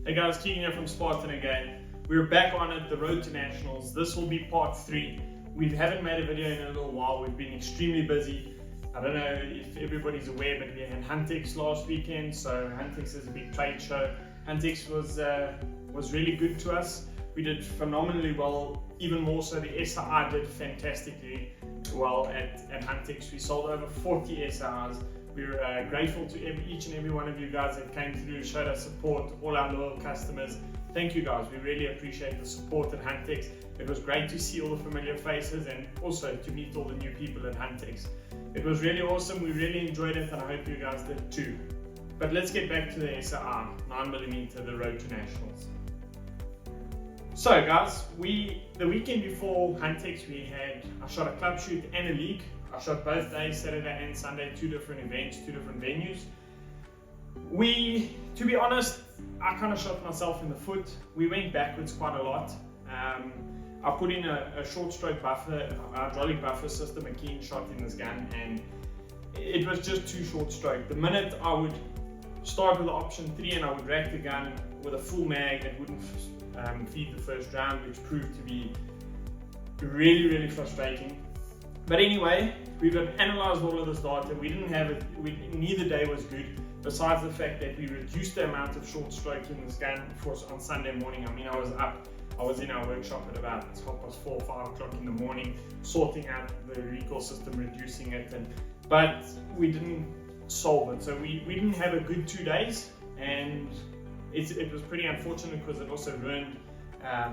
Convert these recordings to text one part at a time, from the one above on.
Hey guys, Keegan here from Spartan again. We're back on it, the road to nationals. This will be part 3. We haven't made a video in a little while. We've been extremely busy. I don't know if everybody's aware, but we had Huntex last weekend. So Huntex is a big trade show. Huntex was really good to us. We did phenomenally well, even more so the SRI did fantastically well at Huntex. We sold over 40 SRIs. We're grateful to each and every one of you guys that came through, showed us support, all our loyal customers. Thank you guys, we really appreciate the support at Huntex. It was great to see all the familiar faces and also to meet all the new people at Huntex. It was really awesome, we really enjoyed it, and I hope you guys did too. But let's get back to the SRI 9mm, the road to nationals. So guys, the weekend before Huntex I shot a club shoot and a league. I shot both days, Saturday and Sunday, 2 different events, 2 different venues. To be honest, I kind of shot myself in the foot. We went backwards quite a lot. I put in a short stroke buffer, hydraulic buffer system, a keen shot in this gun, and it was just too short stroke. The minute I would start with the option 3 and I would rack the gun with a full mag, it wouldn't feed the first round, which proved to be really, really frustrating. But anyway, we've analysed all of this data. We didn't have it, neither day was good, besides the fact that we reduced the amount of short stroke in this gun on Sunday morning. I mean, I was in our workshop at about 4:30, 5 o'clock in the morning, sorting out the recoil system, reducing it, but we didn't solve it. So we didn't have a good 2 days, and it was pretty unfortunate because it also ruined a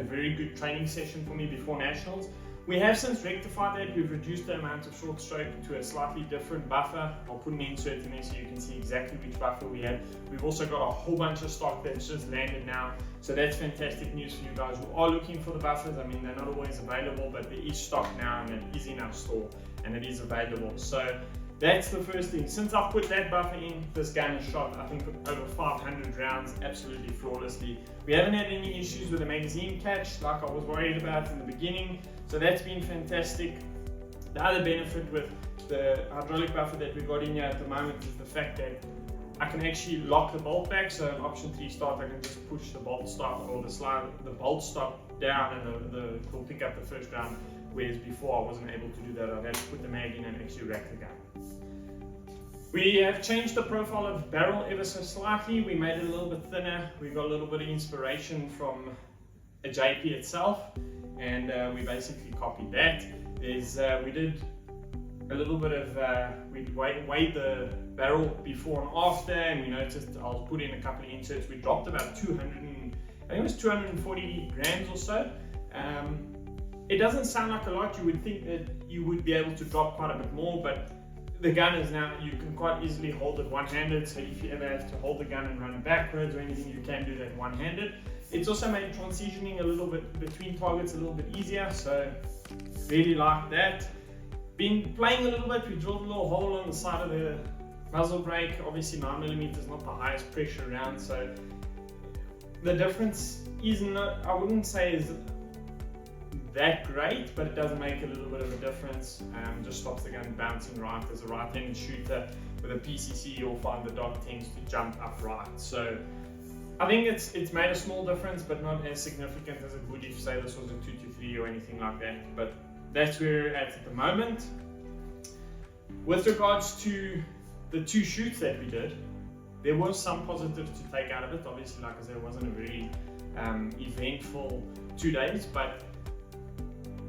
very good training session for me before nationals. We have since rectified that. We've reduced the amount of short stroke to a slightly different buffer. I'll put an insert in there so you can see exactly which buffer we have. We've also got a whole bunch of stock that's just landed now. So that's fantastic news for you guys who are looking for the buffers. I mean, they're not always available, but there is stock now and it is in our store and it is available. So that's the first thing. Since I've put that buffer in, this gun has shot, I think, over 500 rounds absolutely flawlessly. We haven't had any issues with the magazine catch like I was worried about in the beginning, so that's been fantastic. The other benefit with the hydraulic buffer that we got in here at the moment is the fact that I can actually lock the bolt back. So in option 3 start, I can just push the bolt stop or the bolt stop down, and it'll pick up the first round. Whereas before I wasn't able to do that. I had to put the mag in and actually rack the gun. We have changed the profile of the barrel ever so slightly. We made it a little bit thinner. We got a little bit of inspiration from a JP itself, and we basically copied that. We did a little bit of, we weighed the barrel before and after, and we noticed, I'll put in a couple of inserts, we dropped about 240 grams or so. It doesn't sound like a lot. You would think that you would be able to drop quite a bit more, but the gun is now, you can quite easily hold it one-handed, so if you ever have to hold the gun and run it backwards or anything, you can do that one-handed. It's also made transitioning a little bit between targets a little bit easier, so really like that. Been playing a little bit. We drilled a little hole on the side of the muzzle brake. Obviously 9mm is not the highest pressure round, so the difference I wouldn't say is that great, but it does make a little bit of a difference. Just stops the gun bouncing right. As a right-handed shooter with a PCC, you'll find the dot tends to jump up right. So I think it's made a small difference, but not as significant as it would if, say, this was a 223 or anything like that. But that's where we're at the moment. With regards to the 2 shoots that we did, there was some positives to take out of it. Obviously, like I said, it wasn't a very eventful 2 days, but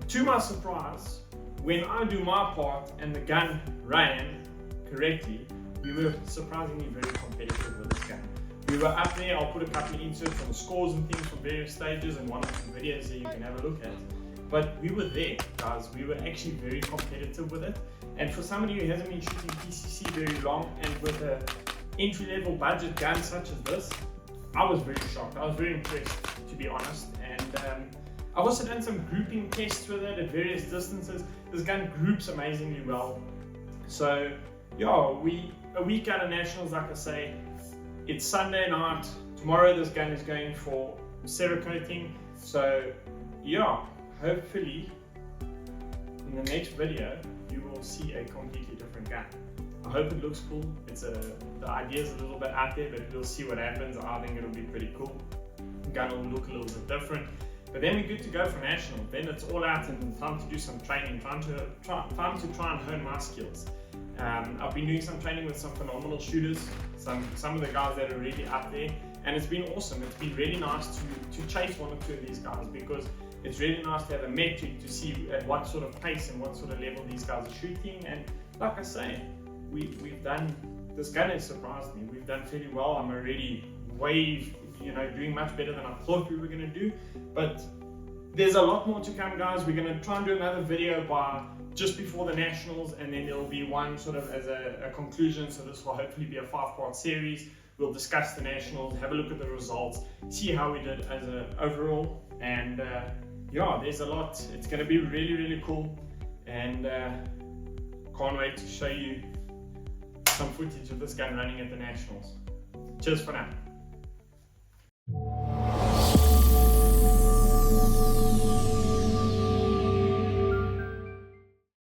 to my surprise, when I do my part and the gun ran correctly, we were surprisingly very competitive with this gun. We were up there. I'll put a couple of inserts on the scores and things from various stages and one or two videos that you can have a look at. But we were there, guys. We were actually very competitive with it. And for somebody who hasn't been shooting PCC very long and with an entry-level budget gun such as this, I was very shocked. I was very impressed, to be honest. And I've also done some grouping tests with it at various distances. This gun groups amazingly well. So yeah, a week out of nationals, like I say, it's Sunday night. Tomorrow this gun is going for Cerakoting. So yeah, hopefully in the next video you will see a completely different gun. I hope it looks cool. The idea is a little bit out there, but we'll see what happens. I think it'll be pretty cool. The gun will look a little bit different. But then we're good to go for national. Then it's all out and time to do some training, time to try and hone my skills. I've been doing some training with some phenomenal shooters, some of the guys that are really up there, and it's been awesome. It's been really nice to chase one or two of these guys, because it's really nice to have a metric to see at what sort of pace and what sort of level these guys are shooting. And like I say, we've done, this gun has surprised me. We've done fairly well. I'm already doing much better than I thought we were going to do. But there's a lot more to come, guys. We're going to try and do another video by just before the nationals, and then there'll be one sort of as a conclusion. So this will hopefully be a 5-part series. We'll discuss the nationals, have a look at the results, see how we did as an overall, and yeah, there's a lot. It's going to be really, really cool, and can't wait to show you some footage of this gun running at the nationals. Cheers for now.